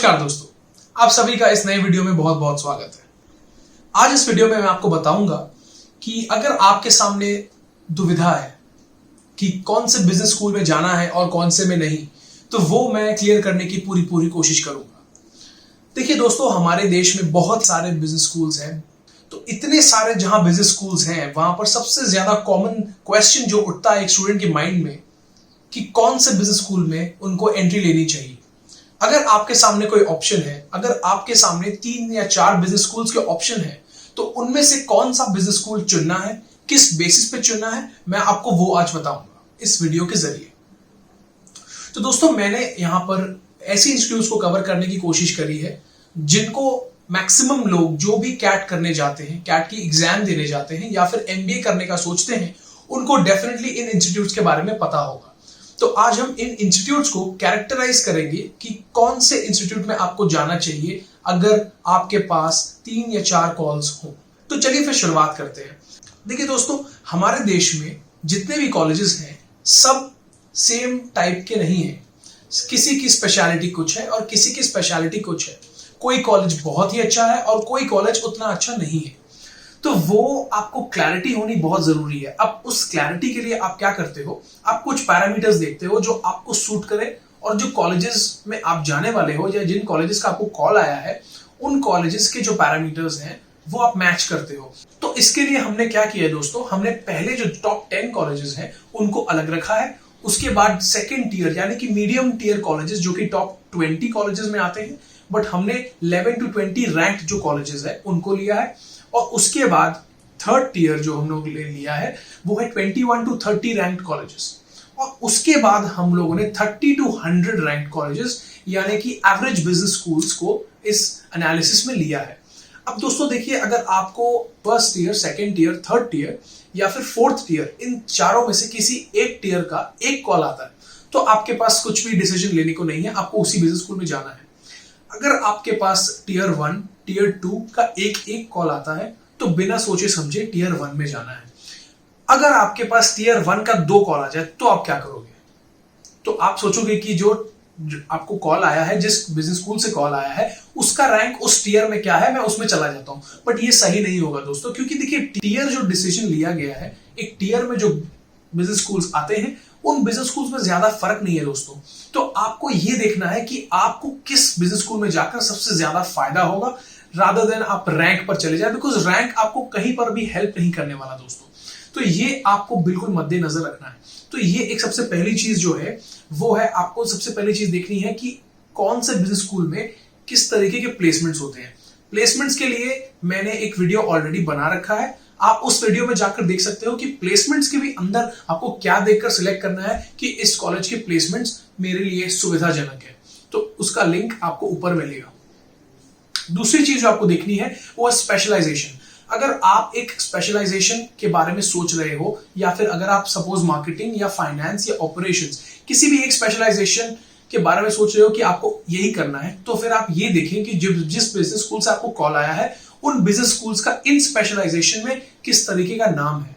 नमस्कार दोस्तों, आप सभी का इस नए वीडियो में बहुत बहुत स्वागत है। आज इस वीडियो में मैं आपको बताऊंगा कि अगर आपके सामने दुविधा है कि कौन से बिजनेस स्कूल में जाना है और कौन से में नहीं, तो वो मैं क्लियर करने की पूरी कोशिश करूंगा। देखिए दोस्तों, हमारे देश में बहुत सारे बिजनेस स्कूल्स हैं, तो इतने सारे जहां बिजनेस स्कूल्स हैं वहां पर सबसे ज्यादा कॉमन क्वेश्चन जो उठता है एक स्टूडेंट के माइंड में कि कौन से बिजनेस स्कूल में उनको एंट्री लेनी चाहिए। अगर आपके सामने कोई ऑप्शन है, अगर आपके सामने 3 या 4 बिजनेस स्कूल्स के ऑप्शन है, तो उनमें से कौन सा बिजनेस स्कूल चुनना है, किस बेसिस पे चुनना है, मैं आपको वो आज बताऊंगा इस वीडियो के जरिए। तो दोस्तों, मैंने यहां पर ऐसी इंस्टीट्यूट्स को कवर करने की कोशिश करी है जिनको मैक्सिमम लोग जो भी कैट करने जाते हैं, कैट की एग्जाम देने जाते हैं या फिर एमबीए करने का सोचते हैं, उनको डेफिनेटली इन इंस्टीट्यूट्स के बारे में पता होगा। तो आज हम इन इंस्टीट्यूट्स को कैरेक्टराइज करेंगे कि कौन से इंस्टीट्यूट में आपको जाना चाहिए अगर आपके पास 3 या 4 कॉल्स हो। तो चलिए फिर शुरुआत करते हैं। देखिए दोस्तों, हमारे देश में जितने भी कॉलेजेस हैं सब सेम टाइप के नहीं हैं। किसी की स्पेशलिटी कुछ है और किसी की स्पेशलिटी कुछ है। कोई कॉलेज बहुत ही अच्छा है और कोई कॉलेज उतना अच्छा नहीं है। तो वो आपको क्लैरिटी होनी बहुत जरूरी है। अब उस क्लैरिटी के लिए आप क्या करते हो, आप कुछ पैरामीटर्स देखते हो जो आपको सूट करे और जो कॉलेजेस में आप जाने वाले हो या जिन कॉलेजेस का आपको कॉल आया है उन कॉलेजेस के जो पैरामीटर्स हैं वो आप मैच करते हो। तो इसके लिए हमने क्या किया दोस्तों, हमने पहले जो टॉप 10 कॉलेजेस हैं उनको अलग रखा है। उसके बाद सेकेंड टीयर यानी कि मीडियम टीयर कॉलेजेस जो कि टॉप 20 कॉलेजेस में आते हैं, बट हमने 11 to 20 रैंक्ड जो कॉलेजेस है उनको लिया है। और उसके बाद थर्ड टियर जो हम लोग ले लिया है वो है 21 to 30 रैंक्ड कॉलेजेस। और उसके बाद हम लोगों ने 30 to 100 रैंक्ड कॉलेजेस यानी कि एवरेज बिजनेस स्कूल्स को इस एनालिसिस में लिया है। अब दोस्तों देखिए, अगर आपको first tier, second tier, third tier या फिर फोर्थ टीयर, इन चारों में से किसी एक टीयर का एक कॉल आता है तो आपके पास कुछ भी डिसीजन लेने को नहीं है, आपको उसी बिजनेस स्कूल में जाना है। अगर आपके पास टीयर 1, टीयर 2 का एक कॉल आता है तो बिना सोचे समझे टीयर 1 में जाना है। अगर आपके पास टीयर 1 का 2 कॉल आ जाए तो आप क्या करोगे? तो आप सोचोगे कि जो आपको कॉल आया है, जिस बिजनेस स्कूल से कॉल आया है, उसका रैंक उस टीयर में क्या है, मैं उसमें चला जाता हूं। बट ये सही नहीं होगा दोस्तों, क्योंकि देखिए टीयर जो डिसीजन लिया गया है, एक टीयर में जो बिजनेस स्कूल्स आते हैं उन बिजनेस स्कूल्स में ज्यादा फर्क नहीं है दोस्तों। तो आपको ये देखना है कि आपको किस बिजनेस स्कूल में जाकर सबसे ज्यादा फायदा होगा, रादर देन आप रैंक पर चले जाए, बिकॉज रैंक आपको कहीं पर भी हेल्प नहीं करने वाला दोस्तों। तो ये आपको बिल्कुल मद्देनजर रखना है। तो ये एक सबसे पहली चीज जो है वो है, आपको सबसे पहली चीज देखनी है कि कौन से बिजनेस स्कूल में किस तरीके के प्लेसमेंट्स होते हैं। प्लेसमेंट्स के लिए मैंने एक वीडियो ऑलरेडी बना रखा है, आप उस वीडियो में जाकर देख सकते हो कि प्लेसमेंट्स के भी अंदर आपको क्या देखकर सिलेक्ट करना है कि इस कॉलेज के प्लेसमेंट्स मेरे लिए सुविधाजनक है। तो उसका लिंक आपको ऊपर मिलेगा। दूसरी चीज जो आपको देखनी है वो है स्पेशलाइजेशन। अगर आप एक स्पेशलाइजेशन के बारे में सोच रहे हो या फिर अगर आप सपोज मार्केटिंग या फाइनेंस या ऑपरेशंस किसी भी एक स्पेशलाइजेशन के बारे में सोच रहे हो कि आपको यही करना है, तो फिर आप ये देखें कि जिस बिजनेस स्कूल से आपको कॉल आया है उन बिजनेस स्कूल्स का इन स्पेशलाइजेशन में किस तरीके का नाम है।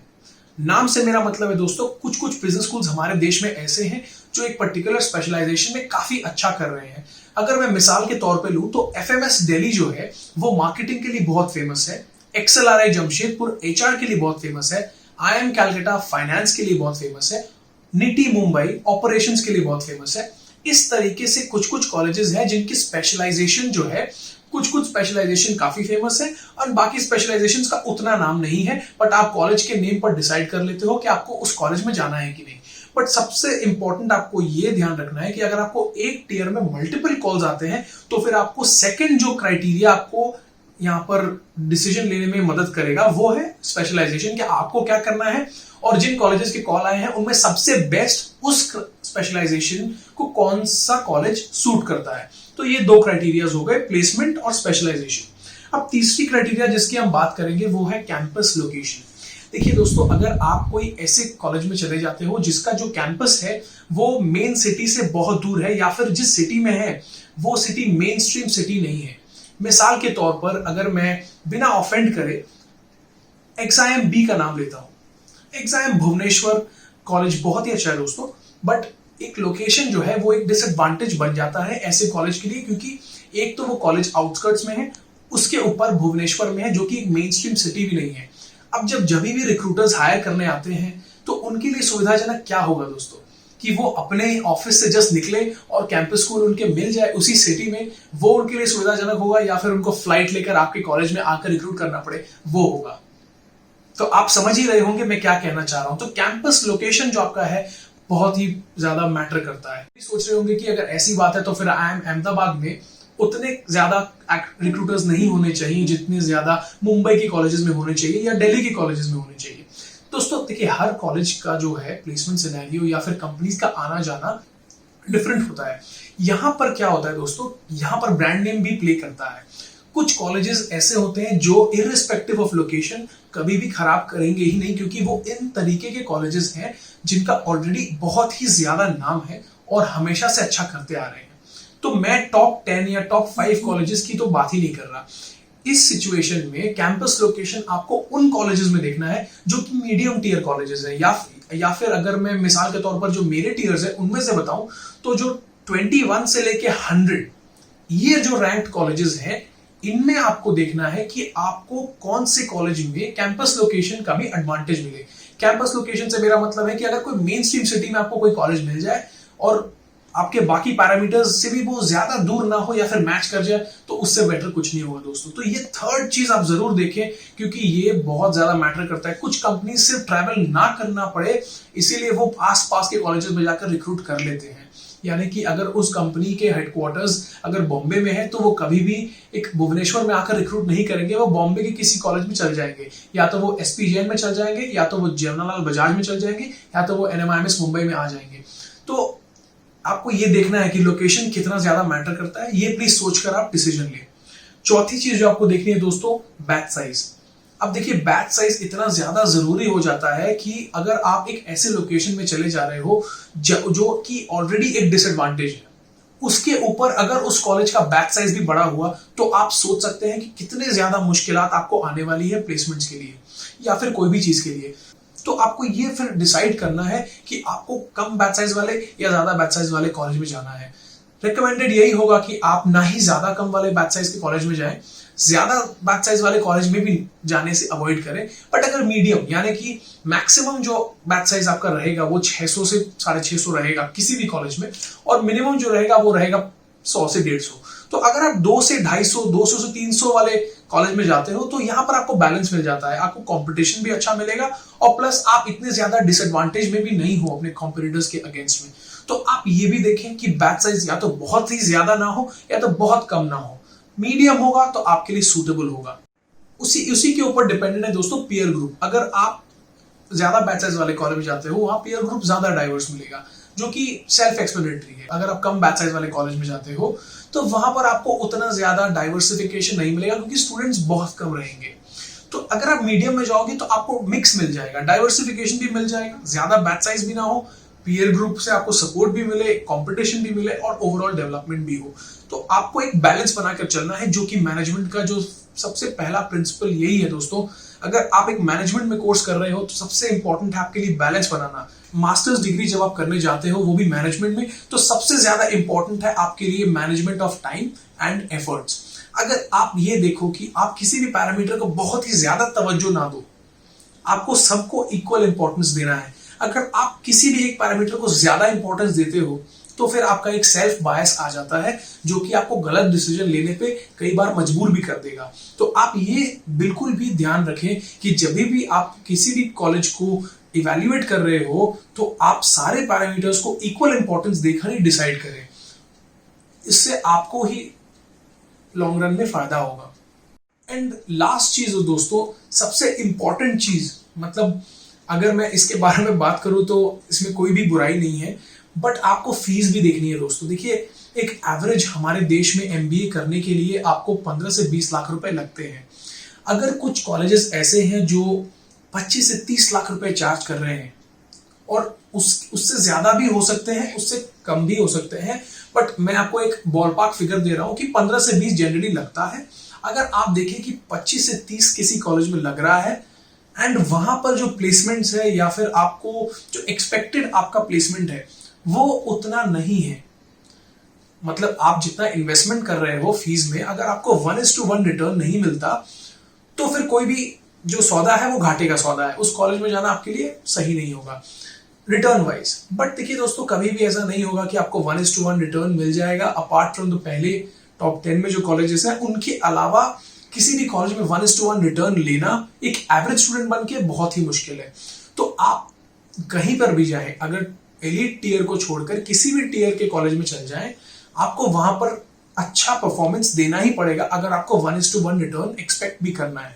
नाम से मेरा मतलब है दोस्तों, कुछ बिजनेस स्कूल्स हमारे देश में ऐसे हैं जो एक पर्टिकुलर स्पेशलाइजेशन में काफी अच्छा कर रहे हैं। अगर मैं मिसाल के तौर पे लूं तो एफएमएस दिल्ली जो है वो मार्केटिंग के लिए बहुत फेमस है, एक्सएलआरआई जमशेदपुर एचआर के लिए बहुत फेमस है, आईएम कैलकाटा फाइनेंस के लिए बहुत फेमस है, निटी मुंबई ऑपरेशंस के लिए बहुत फेमस है। इस तरीके से कुछ कॉलेजेस हैं जिनकी स्पेशलाइजेशन जो है, कुछ स्पेशलाइजेशन काफी फेमस है और बाकी स्पेशलाइजेशंस का उतना नाम नहीं है, बट आप कॉलेज के नेम पर डिसाइड कर लेते हो कि आपको उस कॉलेज में जाना है कि नहीं। बट सबसे इंपॉर्टेंट आपको यह ध्यान रखना है कि अगर आपको एक टीयर में मल्टीपल कॉल्स आते हैं तो फिर आपको सेकंड जो क्राइटेरिया आपको यहां पर डिसीजन लेने में मदद करेगा वो है स्पेशलाइजेशन, कि आपको क्या करना है और जिन कॉलेजेस के कॉल आए हैं उनमें सबसे बेस्ट उस स्पेशलाइजेशन को कौन सा कॉलेज सूट करता है। तो ये 2 क्राइटेरियाज हो गए, प्लेसमेंट और स्पेशलाइजेशन। अब तीसरी क्राइटेरिया जिसकी हम बात करेंगे वो है कैंपस लोकेशन। देखिए दोस्तों, अगर आप कोई ऐसे कॉलेज में चले जाते हो जिसका जो कैंपस है वो मेन सिटी से बहुत दूर है या फिर जिस सिटी में है वो सिटी मेन स्ट्रीम सिटी नहीं है। मिसाल के तौर पर अगर मैं बिना ऑफेंड करे एक्सआईएम बी का नाम लेता हूं। एक्सआईएम भुवनेश्वर कॉलेज बहुत ही अच्छा है दोस्तों, बट एक लोकेशन जो है वो एक डिसएडवांटेज बन जाता है ऐसे कॉलेज के लिए, क्योंकि एक तो वो कॉलेज आउटस्कर्ट्स में है, उसके ऊपर भुवनेश्वर में है जो कि एक मेन स्ट्रीम सिटी भी नहीं है। अब जब भी रिक्रूटर्स हायर करने आते हैं तो उनके लिए सुविधाजनक क्या होगा दोस्तों, कि वो अपने ऑफिस से जस्ट निकले और कैंपस स्कूल उनके मिल जाए उसी सिटी में, वो उनके लिए सुविधाजनक होगा, या फिर उनको फ्लाइट लेकर आपके कॉलेज में आकर रिक्रूट करना पड़े, वो होगा। तो आप समझ ही रहे होंगे मैं क्या कहना चाह रहा हूं। तो कैंपस लोकेशन जो आपका है बहुत ही ज्यादा मैटर करता है। सोच रहे होंगे कि अगर ऐसी बात है तो फिर अहमदाबाद में उतने ज्यादा रिक्रूटर्स नहीं होने चाहिए जितने ज्यादा मुंबई के कॉलेजेस में होने चाहिए या दिल्ली के कॉलेजेस में होने चाहिए। दोस्तों देखिए, हर कॉलेज का जो है प्लेसमेंट सिनेरियो या फिर कंपनीज का आना जाना डिफरेंट होता है। यहां पर क्या होता है दोस्तों, यहां पर ब्रांड नेम भी प्ले करता है। कुछ कॉलेजेस ऐसे होते हैं जो इररिस्पेक्टिव ऑफ लोकेशन कभी भी खराब करेंगे ही नहीं, क्योंकि वो इन तरीके के कॉलेजेस हैं जिनका ऑलरेडी बहुत ही ज्यादा नाम है और हमेशा से अच्छा करते आ रहे हैं। तो मैं टॉप 10 या टॉप 5 कॉलेजेस की तो बात ही नहीं कर रहा। इस सिचुएशन में कैंपस लोकेशन आपको उन कॉलेजेस में देखना है जो कि मीडियम टियर कॉलेजेस है, या फिर अगर मैं मिसाल के तौर पर जो मेरे टियर्स है उनमें से बताऊं तो जो 21 से लेके 100 ये जो रैंक्ड कॉलेजेस हैं, इनमें आपको देखना है कि आपको कौन से कॉलेज में कैंपस लोकेशन का भी एडवांटेज मिले। कैंपस लोकेशन से मेरा मतलब है कि अगर कोई मेन स्ट्रीम सिटी में आपको कोई कॉलेज मिल जाए और आपके बाकी पैरामीटर्स से भी वो ज्यादा दूर ना हो या फिर मैच कर जाए, तो उससे बेटर कुछ नहीं होगा दोस्तों। तो ये थर्ड चीज आप जरूर देखें, क्योंकि ये बहुत ज्यादा मैटर करता है। कुछ कंपनी सिर्फ ट्रैवल ना करना पड़े इसीलिए वो आस पास के कॉलेजेस में जाकर रिक्रूट कर लेते हैं। यानी कि अगर उस कंपनी के हेडक्वार्टर्स अगर बॉम्बे में है तो वो कभी भी एक भुवनेश्वर में आकर रिक्रूट नहीं करेंगे, वो बॉम्बे के किसी कॉलेज में चल जाएंगे, या तो वो एसपी जैन में चल जाएंगे, या तो वो जवाहरलाल बजाज में चल जाएंगे, या तो वो एनएमआईएमएस मुंबई में आ जाएंगे। तो आपको ये देखना है कि लोकेशन कितना ज्यादा मैटर करता है, ये प्लीज सोचकर आप डिसीजन लें। चौथी चीज जो आपको देखनी है दोस्तों, बैच साइज। अब देखिए, बैच साइज इतना ज्यादा जरूरी हो जाता है कि अगर आप एक ऐसे लोकेशन में चले जा रहे हो जो कि ऑलरेडी एक डिसएडवांटेज है, उसके ऊपर अगर उस कॉलेज का बैच साइज भी बड़ा हुआ तो आप सोच सकते हैं कि कितने ज्यादा मुश्किलात आपको आने वाली है प्लेसमेंट्स के लिए या फिर कोई भी चीज के लिए। तो आपको ये फिर डिसाइड करना है कि आपको कम बैच साइज वाले या ज्यादा बैच साइज वाले कॉलेज में जाना है। रिकमेंडेड यही होगा कि आप ना ही ज्यादा कम वाले बैच साइज के कॉलेज में जाएं, ज्यादा बैच साइज वाले कॉलेज में भी जाने से अवॉइड करें। बट अगर मीडियम यानी कि मैक्सिमम जो बैच साइज आपका रहेगा वो 600 से 650 रहेगा किसी भी कॉलेज में, और मिनिमम जो रहेगा वो रहेगा 100 से 150। तो अगर आप 2 से 250, 200 से 300 वाले कॉलेज में जाते हो तो यहां पर आपको बैलेंस मिल जाता है, आपको कंपटीशन भी अच्छा मिलेगा और प्लस आप इतने ज्यादा डिसएडवांटेज में भी नहीं हो अपने कॉम्पिटिटर्स के अगेंस्ट में। तो आप ये भी देखें कि बैच साइज या तो बहुत ही ज्यादा ना हो या तो बहुत कम ना हो, मीडियम होगा तो आपके लिए सूटेबल होगा। उसी के ऊपर डिपेंडेंट है दोस्तों पीयर ग्रुप। अगर आप ज्यादा बैच साइज वाले कॉलेज में जाते हो वहां पीयर ग्रुप ज्यादा डाइवर्स मिलेगा, जो कि सेल्फ एक्सप्लेनेटरी है। अगर आप कम बैच साइज वाले कॉलेज में जाते हो तो वहां पर आपको उतना ज्यादा डाइवर्सिफिकेशन नहीं मिलेगा, क्योंकि स्टूडेंट्स बहुत कम रहेंगे। तो अगर आप मीडियम में जाओगे तो आपको मिक्स मिल जाएगा, डाइवर्सिफिकेशन भी मिल जाएगा, ज्यादा बैच साइज भी ना हो, पीयर ग्रुप से आपको सपोर्ट भी मिले, कंपटीशन भी मिले और ओवरऑल डेवलपमेंट भी हो। तो आपको एक बैलेंस बनाकर चलना है, जो कि मैनेजमेंट का जो सबसे पहला प्रिंसिपल यही है दोस्तों। अगर आप एक मैनेजमेंट में कोर्स कर रहे हो तो सबसे इंपॉर्टेंट है आपके लिए बैलेंस बनाना। मास्टर्स डिग्री जब आप करने जाते हो वो भी मैनेजमेंट में, तो सबसे ज्यादा इंपॉर्टेंट है आपके लिए management of time and efforts. अगर आप ये देखो कि आप किसी भी पैरामीटर को बहुत ही ज्यादा तवज्जो ना दो, आपको सबको इक्वल इंपॉर्टेंस देना है। अगर आप किसी भी एक पैरामीटर को ज्यादा इंपॉर्टेंस देते हो तो फिर आपका एक सेल्फ बायस आ जाता है, जो कि आपको गलत डिसीजन लेने पे कई बार मजबूर भी कर देगा। तो आप ये बिल्कुल भी ध्यान रखें कि जब भी आप किसी भी कॉलेज को इवैल्यूएट कर रहे हो तो आप सारे पैरामीटर्स को इक्वल इंपॉर्टेंस देकर ही डिसाइड करें। इससे आपको ही लॉन्ग रन में फायदा होगा। एंड लास्ट चीज हो दोस्तों, सबसे इंपॉर्टेंट चीज, मतलब अगर मैं इसके बारे में बात करूं तो इसमें कोई भी बुराई नहीं है, बट आपको फीस भी देखनी है दोस्तों। देखिए, एक एवरेज हमारे देश में एमबीए करने के लिए आपको 15 से 20 लाख रुपए लगते हैं। अगर कुछ कॉलेजेस ऐसे हैं जो 25 से 30 लाख रुपए चार्ज कर रहे हैं, और उससे ज्यादा भी हो सकते हैं, उससे कम भी हो सकते हैं, बट मैं आपको एक बॉलपार्क फिगर दे रहा हूं कि 15 से 20 जनरली लगता है। अगर आप देखें कि 25 से 30 किसी कॉलेज में लग रहा है एंड वहां पर जो प्लेसमेंट्स है या फिर आपको जो एक्सपेक्टेड आपका प्लेसमेंट है वो उतना नहीं है, मतलब आप जितना इन्वेस्टमेंट कर रहे हो फीस में, अगर आपको 1:1 रिटर्न नहीं मिलता तो फिर कोई भी जो सौदा है वो घाटे का सौदा है। उस कॉलेज में जाना आपके लिए सही नहीं होगा रिटर्न वाइज। बट देखिए दोस्तों, कभी भी ऐसा नहीं होगा कि आपको 1:1 रिटर्न मिल जाएगा। अपार्ट फ्रॉम द पहले टॉप 10 में जो कॉलेजेस हैं, उनके अलावा किसी भी कॉलेज में 1:1 रिटर्न लेना एक एवरेज स्टूडेंट बन के बहुत ही मुश्किल है। तो आप कहीं पर भी जाएं, अगर एलीट टीयर को छोड़कर किसी भी टीयर के कॉलेज में चल जाएं, आपको वहां पर अच्छा परफॉर्मेंस देना ही पड़ेगा अगर आपको 1:1 रिटर्न एक्सपेक्ट भी करना है।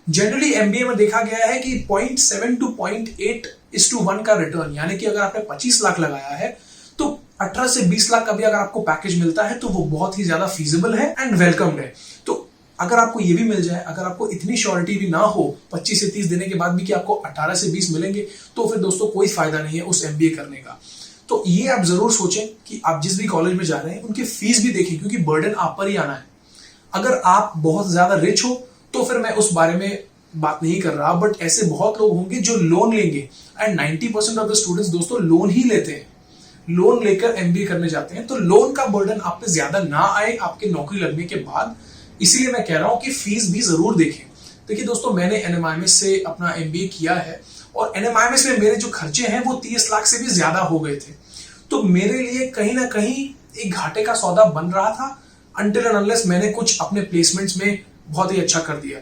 जनरली एमबीए में देखा गया है कि 0.7 to 0.8:1 का रिटर्न, यानी कि अगर आपने 25 लाख लगाया है तो 18 से 20 लाख का भी अगर आपको पैकेज मिलता है तो वो बहुत ही ज्यादा फीजिबल है एंड वेलकम्ड है। तो अगर आपको ये भी मिल जाए, अगर आपको इतनी श्योरिटी भी ना हो 25 से 30 देने के बाद भी कि आपको 18 से 20 मिलेंगे, तो फिर दोस्तों कोई फायदा नहीं है उस एमबीए करने का। तो ये आप जरूर सोचें कि आप जिस भी कॉलेज में जा रहे हैं उनकी फीस भी देखें, क्योंकि बर्डन आप पर ही आना है। अगर आप बहुत ज्यादा रिच हो तो फिर मैं उस बारे में बात नहीं कर रहा, बट ऐसे बहुत लोग होंगे जो लोन लेंगे एंड 90% ऑफ द स्टूडेंट्स दोस्तों लोन ही लेते हैं, लोन लेकर एमबीए करने जाते हैं। तो लोन का बर्डन आप पे ज्यादा ना आए आपके नौकरी लगने के बाद, इसीलिए मैं कह रहा हूं कि फीस भी जरूर देखें। देखिए दोस्तों, मैंने एनएमआईएमएस से अपना एमबीए किया है और एनएमआईएमएस में मेरे जो खर्चे हैं वो 30 लाख से भी ज्यादा हो गए थे। तो मेरे लिए कहीं ना कहीं एक घाटे का सौदा बन रहा था, अनटिल एंड अनलेस मैंने कुछ अपने प्लेसमेंट्स में बहुत ही अच्छा कर दिया।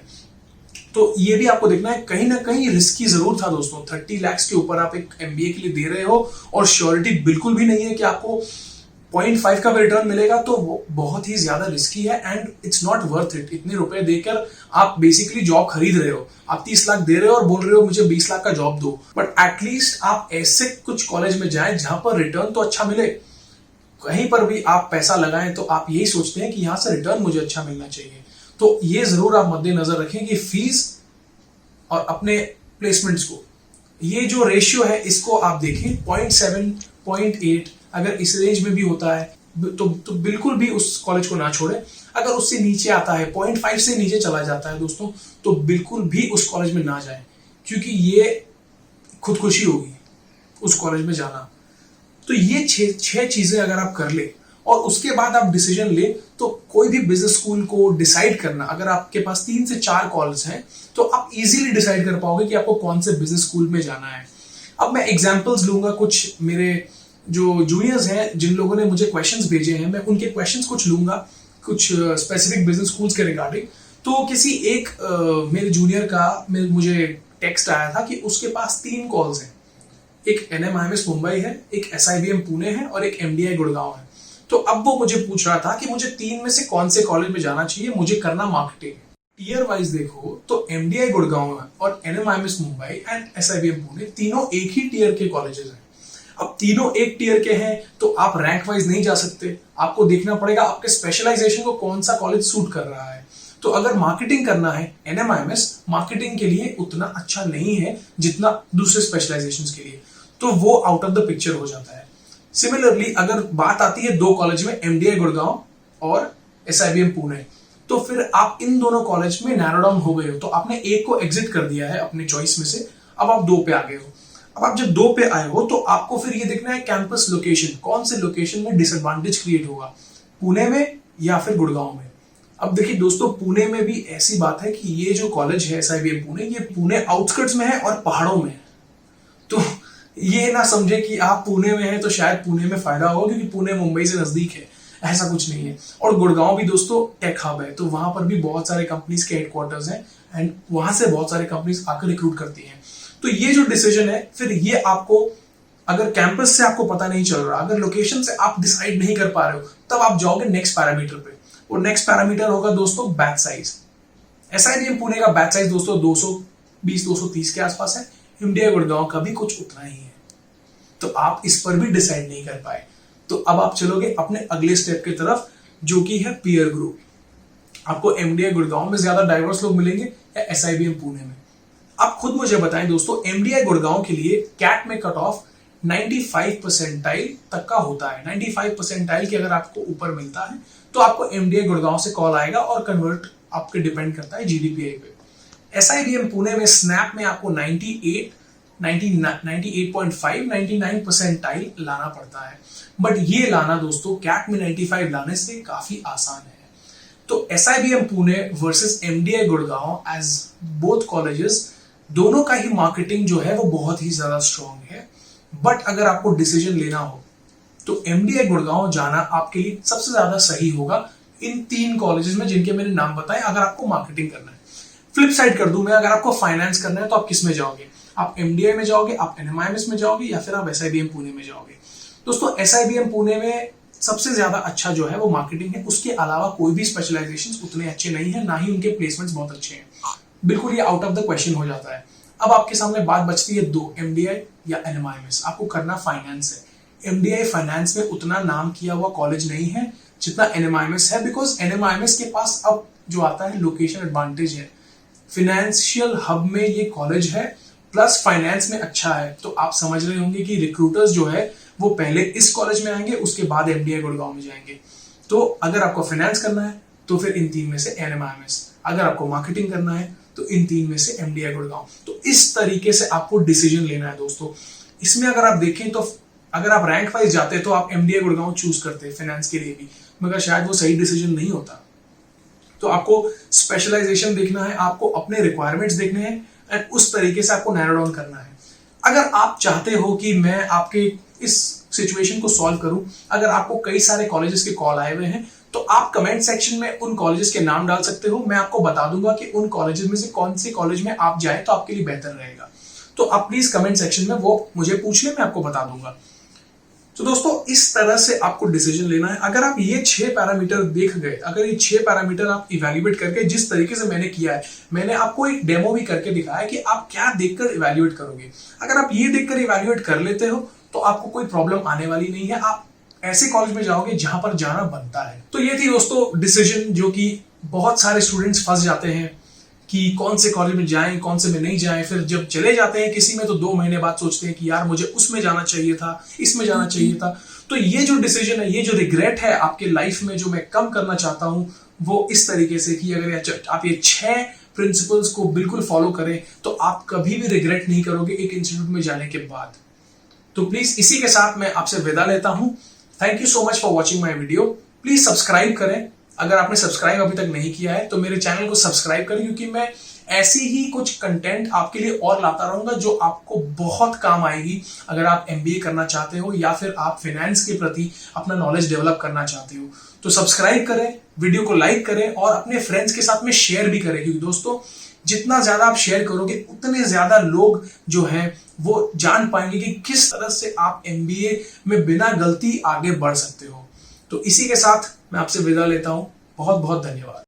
तो ये भी आपको देखना है, कहीं ना कहीं रिस्की जरूर था दोस्तों। 30 लाख के ऊपर आप एक एमबीए के लिए दे रहे हो और श्योरिटी बिल्कुल भी नहीं है कि आपको 0.5 का भी रिटर्न मिलेगा, तो वो बहुत ही ज्यादा रिस्की है and it's not worth it. इतने रुपए देकर आप बेसिकली जॉब खरीद रहे हो, आप 30 लाख दे रहे हो और बोल रहे हो मुझे 20 लाख का जॉब दो। बट एटलीस्ट आप ऐसे कुछ कॉलेज में जाएं जहां पर रिटर्न तो अच्छा मिले। कहीं पर भी आप पैसा लगाएं तो आप यही सोचते हैं कि यहां से रिटर्न मुझे अच्छा मिलना चाहिए। तो ये जरूर आप मद्देनजर रखें कि फीस और अपने प्लेसमेंट्स को, ये जो रेशियो है इसको आप देखें। 0.7 0.8 अगर इस रेंज में भी होता है तो बिल्कुल भी उस कॉलेज को ना छोड़े। अगर उससे नीचे आता है, 0.5 से नीचे चला जाता है दोस्तों, तो बिल्कुल भी उस कॉलेज में ना जाए, क्योंकि ये खुदकुशी होगी उस कॉलेज में जाना। तो ये छह चीजें अगर आप कर ले और उसके बाद आप डिसीजन ले, तो कोई भी बिजनेस स्कूल को डिसाइड करना, अगर आपके पास 3 से 4 कॉलेज हैं तो आप इजीली डिसाइड कर पाओगे कि आपको कौन से बिजनेस स्कूल में जाना है। अब मैं एग्जांपल्स लूंगा, कुछ मेरे जो जूनियर्स हैं जिन लोगों ने मुझे क्वेश्चंस भेजे हैं, मैं उनके क्वेश्चंस कुछ लूंगा, कुछ स्पेसिफिक बिजनेस स्कूल्स के रिगार्डिंग। तो किसी एक मेरे जूनियर का मुझे टेक्स्ट आया था कि उसके पास 3 कॉल्स हैं, एक एनएमआईएमएस मुंबई है, एक एसआईबीएम पुणे है और एक एमडीआई गुड़गांव है। तो अब वो मुझे पूछ रहा था कि मुझे 3 में से कौन से कॉलेज में जाना चाहिए, मुझे करना मार्केटिंग। टीयर वाइज देखो तो एमडीआई गुड़गांव और NMIMS Mumbai and SIBM Pune तीनों एक ही टीयर के कॉलेजेस हैं। अब तीनों एक टीयर के हैं तो आप रैंक वाइज नहीं जा सकते, आपको देखना पड़ेगा आपके स्पेशलाइजेशन को कौन सा कॉलेज सूट कर रहा है। तो अगर मार्केटिंग करना है, एनएमआईएमएस मार्केटिंग के लिए उतना अच्छा नहीं है जितना दूसरे स्पेशलाइजेशंस के लिए, तो वो आउट ऑफ द पिक्चर हो जाता है। सिमिलरली अगर बात आती है 2 कॉलेज में, एमडीआई गुड़गांव और एसआईबीएम पुणे, तो फिर आप इन दोनों कॉलेज में नैरो डाउन हो गए हो, तो आपने एक को एग्जिट कर दिया है अपनी चॉइस में से, अब आप 2 पे आ गए हो। अब आप जब 2 पे आए हो तो आपको फिर ये देखना है कैंपस लोकेशन, कौन से लोकेशन में डिसएडवांटेज क्रिएट होगा, पुणे में या फिर गुड़गांव में। अब देखिए दोस्तों, पुणे में भी ऐसी बात है कि ये जो कॉलेज है एसआईबीएम पुणे, ये पुणे आउटस्कर्ट्स में है और पहाड़ों में है। तो ये ना समझे कि आप पुणे में हैं तो शायद पुणे में फायदा हो, क्योंकि पुणे मुंबई से नजदीक है, ऐसा कुछ नहीं है। और गुड़गांव भी दोस्तों टेक हब है, तो वहां पर भी बहुत सारे कंपनीज के हेडक्वार्टर्स हैं एंड वहां से बहुत सारे कंपनीज आकर रिक्रूट करती हैं। तो ये जो डिसीजन है, फिर ये आपको, अगर कैंपस से आपको पता नहीं चल रहा, अगर लोकेशन से आप डिसाइड नहीं कर पा रहे हो, तब आप जाओगे नेक्स्ट पैरामीटर पे। और नेक्स्ट पैरामीटर होगा दोस्तों बैच साइज। एसआईबीएम पुणे का बैच साइज दोस्तों 220-230 के आसपास है, एमडीआई गुड़गांव का भी कुछ उतना ही है। तो आप इस पर भी डिसाइड नहीं कर पाए, तो अब आप चलोगे अपने अगले स्टेप की तरफ, जो कि है पीयर ग्रुप। आपको एमडीआई गुड़गांव में ज्यादा डाइवर्स लोग मिलेंगे या एसआईबीएम पुणे में? आप खुद मुझे बताएं दोस्तों, एमडीआई गुड़गांव के लिए कैट में कट ऑफ 95 परसेंटाइल तक का होता है। 95 परसेंटाइल के अगर आपको ऊपर मिलता है तो आपको एमडीआई गुड़गांव से कॉल आएगा और कन्वर्ट आपके डिपेंड करता है जीडीपीआई पे। एसआईबीएम पुणे में स्नैप में आपको 98, 98.5 99 परसेंटाइल लाना पड़ता है। बट ये लाना दोस्तों कैट में 95 लाने से काफी आसान है। तो SIBM Pune versus MDI Gurgaon as both colleges, दोनों का ही मार्केटिंग जो है वो बहुत ही ज्यादा स्ट्रांग है। बट अगर आपको डिसीजन लेना हो तो MDI गुड़गांव जाना आपके लिए सबसे ज्यादा सही होगा इन 3 कॉलेजेस में जिनके मैंने नाम बताए, अगर आपको मार्केटिंग करना है। फ्लिप साइड कर दूं मैं, अगर आपको फाइनेंस करना है तो आप किस में जाओगे? आप MDI में जाओगे, आप NMIMS में जाओगे, या फिर आप SIBM पुणे में जाओगे? दोस्तों SIBM पुणे में सबसे ज्यादा अच्छा जो है वो मार्केटिंग है। उसके अलावा कोई भी स्पेशलाइजेशंस उतने अच्छे नहीं है, ना ही उनके प्लेसमेंट्स बहुत अच्छे हैं। बिल्कुल ये आउट ऑफ द क्वेश्चन हो जाता है। अब आपके सामने बात बचती है दो, MDI या NMIMS। आपको करना फाइनेंस है। MDI फाइनेंस में उतना नाम किया हुआ कॉलेज नहीं है जितना NMIMS है, बिकॉज NMIMS के पास अब जो आता है लोकेशन एडवांटेज है। फिनेंशियल हब में ये कॉलेज है, प्लस फाइनेंस में अच्छा है। तो आप समझ रहे होंगे कि रिक्रूटर्स जो है वो पहले इस कॉलेज में आएंगे, उसके बाद MDI गुड़गांव में जाएंगे। तो अगर आपको फाइनेंस करना है तो फिर इन 3 में से NMIMS, अगर आपको मार्केटिंग करना है तो इन 3 में से MDI गुड़गांव। तो इस तरीके से आपको डिसीजन लेना है दोस्तों। इसमें अगर आप देखें तो अगर आप रैंक वाइज जाते तो आप MDI गुड़गांव चूज करते फाइनेंस के लिए भी, मगर शायद वो सही डिसीजन नहीं होता। तो आपको स्पेशलाइजेशन देखना है, आपको अपने रिक्वायरमेंट्स देखने हैं एंड उस तरीके से आपको नैरो डाउन करना है। अगर आप चाहते हो कि मैं आपके इस सिचुएशन को सॉल्व करूं, अगर आपको कई सारे कॉलेजेस के कॉल आए हुए हैं तो आप कमेंट सेक्शन में उन कॉलेजेस के नाम डाल सकते हो। मैं आपको बता दूंगा कि उन कॉलेजेस में से कौन से कॉलेज में आप जाए तो आपके लिए बेहतर रहेगा। तो आप प्लीज कमेंट सेक्शन में वो मुझे पूछ ले, मैं आपको बता दूंगा। तो दोस्तों इस तरह से आपको डिसीजन लेना है। अगर आप ये 6 पैरामीटर देख गए, अगर ये 6 पैरामीटर आप इवैल्यूएट करके, जिस तरीके से मैंने किया है, मैंने आपको एक डेमो भी करके दिखाया कि आप क्या देखकर इवैल्यूएट करोगे। अगर आप ये देखकर इवैल्यूएट कर लेते हो तो आपको कोई प्रॉब्लम आने वाली नहीं है। आप ऐसे कॉलेज में जाओगे जहां पर जाना बनता है। तो ये थी दोस्तों डिसीजन, जो कि बहुत सारे स्टूडेंट्स फंस जाते हैं कि कौन से कॉलेज में जाएं, कौन से में नहीं जाएं। फिर जब चले जाते हैं किसी में तो 2 महीने बाद सोचते हैं कि यार मुझे उसमें जाना चाहिए था, इसमें जाना चाहिए था। तो ये जो डिसीजन है, ये जो रिग्रेट है आपके लाइफ में, जो मैं कम करना चाहता हूं, वो इस तरीके से कि अगर आप ये 6 प्रिंसिपल्स को बिल्कुल फॉलो करें तो आप कभी भी रिग्रेट नहीं करोगे एक इंस्टीट्यूट में जाने के बाद। तो प्लीज इसी के साथ मैं आपसे विदा लेता हूं। Thank you so much for watching my video. Please subscribe करें, अगर आपने सब्सक्राइब अभी तक नहीं किया है तो मेरे चैनल को सब्सक्राइब करें, क्योंकि मैं ऐसी ही कुछ कंटेंट आपके लिए और लाता रहूंगा जो आपको बहुत काम आएगी अगर आप MBA करना चाहते हो या फिर आप फाइनेंस के प्रति अपना नॉलेज डेवलप करना चाहते हो। तो सब्सक्राइब करें, वीडियो को लाइक करें और अपने फ्रेंड्स के साथ में शेयर भी करें, क्योंकि दोस्तों जितना ज्यादा आप शेयर करोगे उतने ज्यादा लोग जो हैं वो जान पाएंगे कि किस तरह से आप MBA में बिना गलती आगे बढ़ सकते हो। तो इसी के साथ मैं आपसे विदा लेता हूं। बहुत बहुत धन्यवाद।